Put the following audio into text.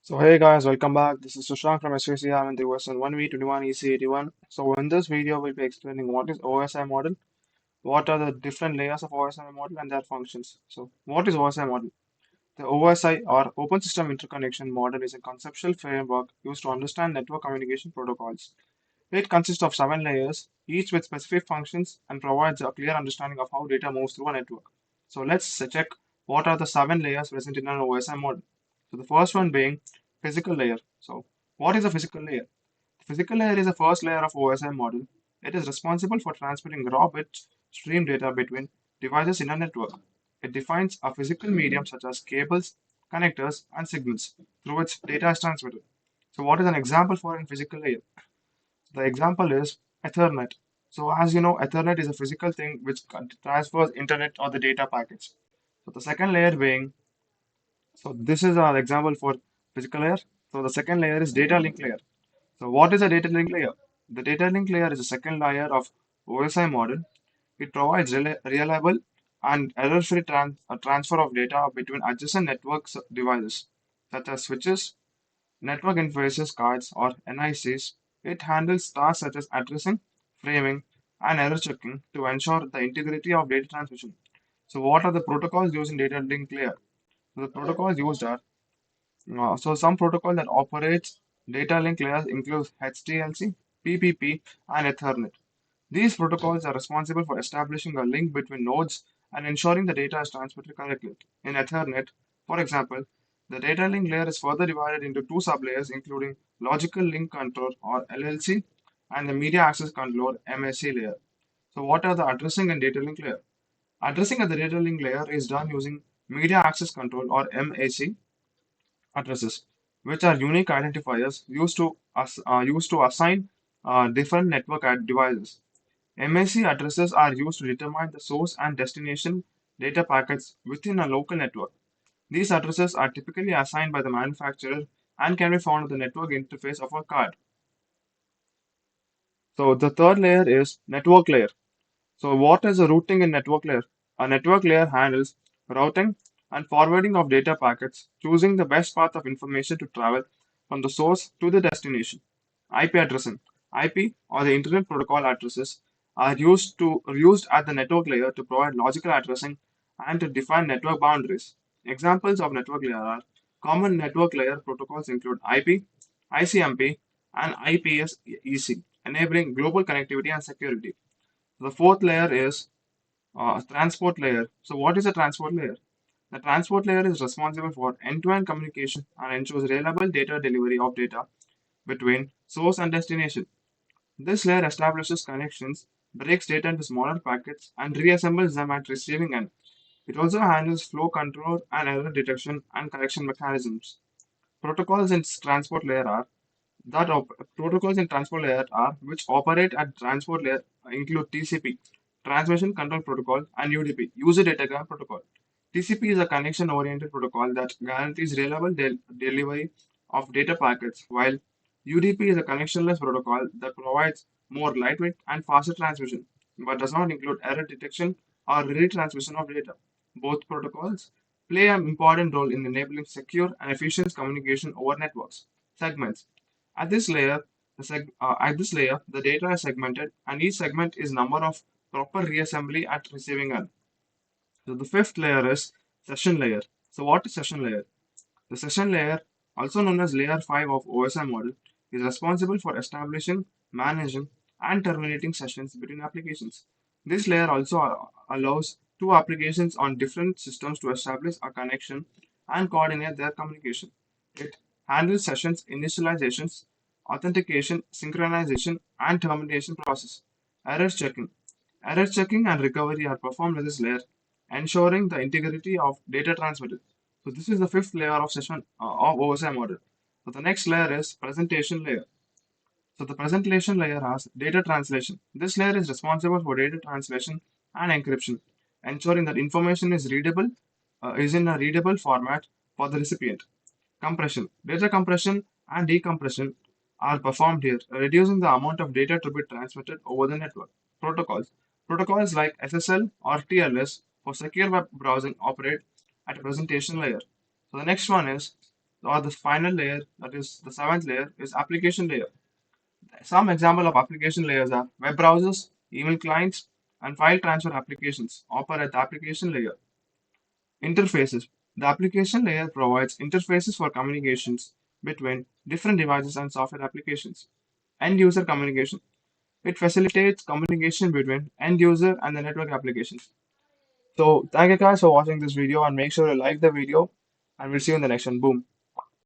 So hey guys, welcome back. This is Sushank from SVC. I'm in the version 1v21 EC81. So in this video, we'll be explaining what is OSI model, what are the different layers of OSI model and their functions. So what is OSI model? The OSI or Open System Interconnection Model is a conceptual framework used to understand network communication protocols. It consists of 7 layers, each with specific functions and provides a clear understanding of how data moves through a network. So let's check what are the 7 layers present in an OSI model. So the first one being physical layer. So what is a physical layer? The physical layer is the first layer of OSI model. It is responsible for transmitting raw bit stream data between devices in a network. It defines a physical medium such as cables, connectors, and signals through which data is transmitted. So what is an example for a physical layer? The example is Ethernet. So as you know, Ethernet is a physical thing which transfers internet or the data packets. So the second layer being, so this is an example for physical layer. So the second layer is data link layer. So what is a data link layer? The data link layer is the second layer of OSI model. It provides reliable and error-free transfer of data between adjacent networks devices, such as switches, network interfaces cards or NICs. It handles tasks such as addressing, framing, and error checking to ensure the integrity of data transmission. So what are the protocols used in data link layer? The protocols used are some protocol that operates data link layers includes HTLC, PPP, and Ethernet. These protocols are responsible for establishing a link between nodes and ensuring the data is transmitted correctly. In Ethernet, for example, the data link layer is further divided into two sublayers, including logical link control or LLC and the media access control MAC layer. So, what are the addressing and data link layer? Addressing at the data link layer is done using media access control or MAC addresses, which are unique identifiers used to assign different network devices. MAC addresses are used to determine the source and destination data packets within a local network. These addresses are typically assigned by the manufacturer and can be found on the network interface of a card. So the third layer is network layer. So what is the routing in network layer? A network layer handles routing and forwarding of data packets, choosing the best path of information to travel from the source to the destination. IP addressing. IP or the Internet Protocol addresses are used at the network layer to provide logical addressing and to define network boundaries. Examples of network layer are common network layer protocols include IP, ICMP, and IPS-EC, enabling global connectivity and security. The fourth layer is transport layer. So what is a transport layer? The transport layer is responsible for end-to-end communication and ensures reliable data delivery of data between source and destination. This layer establishes connections, breaks data into smaller packets, and reassembles them at receiving end. It also handles flow control and error detection and correction mechanisms. Protocols in transport layer are protocols in transport layer are which operate at transport layer include TCP, Transmission Control Protocol, and UDP, User Datagram Protocol. TCP is a connection-oriented protocol that guarantees reliable delivery of data packets, while UDP is a connectionless protocol that provides more lightweight and faster transmission, but does not include error detection or retransmission of data. Both protocols play an important role in enabling secure and efficient communication over networks. Segments. At this layer, the data is segmented, and each segment is number of proper reassembly at receiving end. So the fifth layer is session layer. So what is session layer? The session layer, also known as layer 5 of OSI model, is responsible for establishing, managing, and terminating sessions between applications. This layer also allows two applications on different systems to establish a connection and coordinate their communication. It handles sessions initializations, authentication, synchronization, and termination process. Error checking. Error checking and recovery are performed with this layer, ensuring the integrity of data transmitted. So this is the fifth layer of session of OSI model. So the next layer is presentation layer. So the presentation layer has data translation. This layer is responsible for data translation and encryption, ensuring that information is in a readable format for the recipient. Compression. Data compression and decompression are performed here, reducing the amount of data to be transmitted over the network. Protocols. Protocols like SSL or TLS for secure web browsing operate at a presentation layer. So the next one is or the final layer, that is the seventh layer, is application layer. Some example of application layers are web browsers, email clients, and file transfer applications operate at the application layer. Interfaces. The application layer provides interfaces for communications between different devices and software applications. End user communication. It facilitates communication between end user and the network applications. So thank you guys for watching this video and make sure to like the video and we'll see you in the next one. Boom.